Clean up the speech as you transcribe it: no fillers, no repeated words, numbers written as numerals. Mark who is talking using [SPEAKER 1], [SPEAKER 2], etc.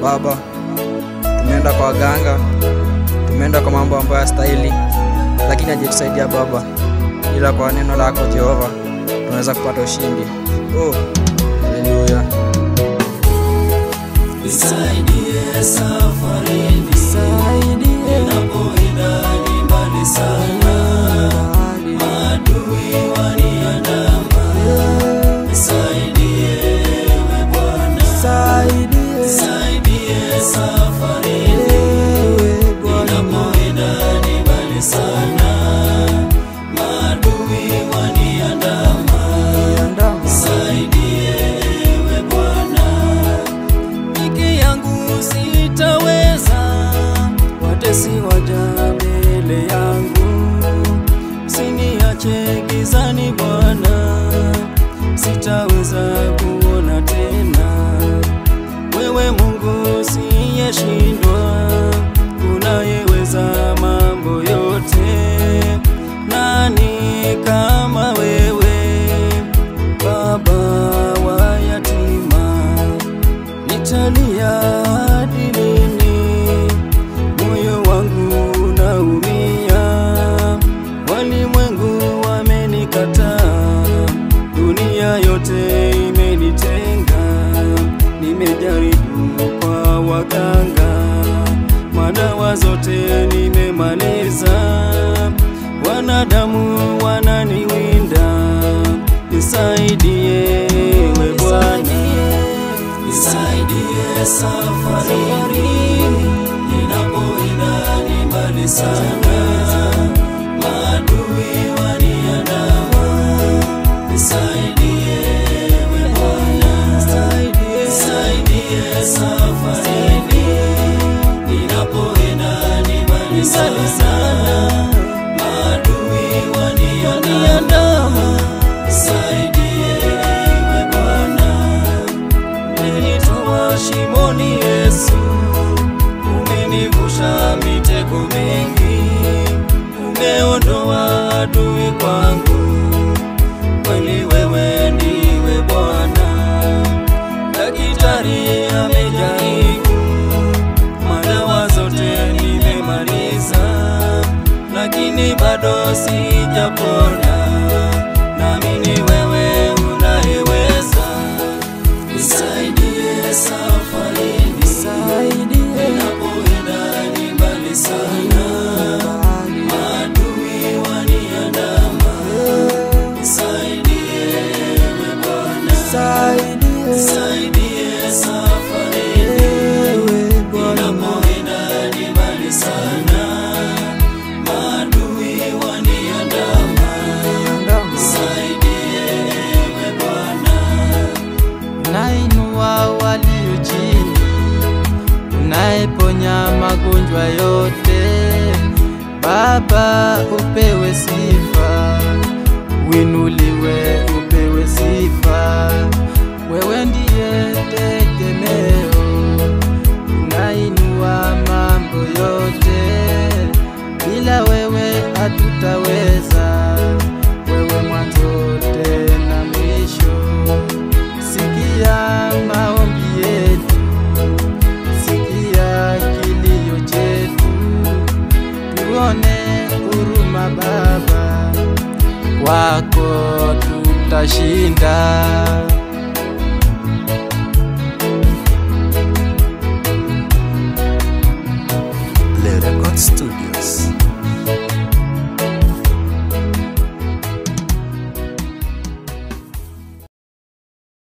[SPEAKER 1] Baba, tumeenda kwa waganga, tumeenda kwa mambo ambayo yastahili, lakini hajatusaidia Baba. Ila kwa neno lako Jehova tunaweza kupata ushindi. Haleluya.
[SPEAKER 2] Nisaidie safarini, ninapoenda ni mbali sana, maadui waniandama. Nisaidie ewe Bwana, nisaidie safarini, ninapoenda ni mbali sana, maadui waniandama. Nisaidie ewe Bwana, peke yangu sitaweza, watesi waja mbele yangu. Usiniache gizani Bwana, sitaweza kuona tena. Wewe Mungu usiyeshindwa, unayeweza mambo yote. Nani kama wewe, Baba wa yatima? Nitalia hadi lini? Moyo wangu unaumia, walimwengu wamenikataa, dunia yote imenitenga. Nimejaribu kwa waganga, madawa zote nimemaliza, wanadamu wananiwinda. Nisaidie ewe Bwana, nisaidie safarini, ninapoenda ni mbali sana, maadui waniandama. Nisaidie ewe Bwana, nisaidie safarini, ninapoenda ni mbali sana, maadui waniandama. Nisaidie ewe Bwana, umenitoa shimoni Yesu, umenivusha mitego mingi, umeondoa adui kwangu. Kweli wewe ndiwe Bwana. Daktari amejaribu, madawa zote nimemaliza, lakini bado sijapona. Naamini wewe unayeweza. Nisaidie safarini, ninapoenda ni mbali sana, maadui waniandama. Nisaidie ewe Bwana, nisaidie safarini, ninapoenda ni mbali sana, maadui waniandama. Nisaidie ewe Bwana,
[SPEAKER 3] unainua walio chini, unayeponya magonjwa yote. Baba upewe sifa, uinuliwe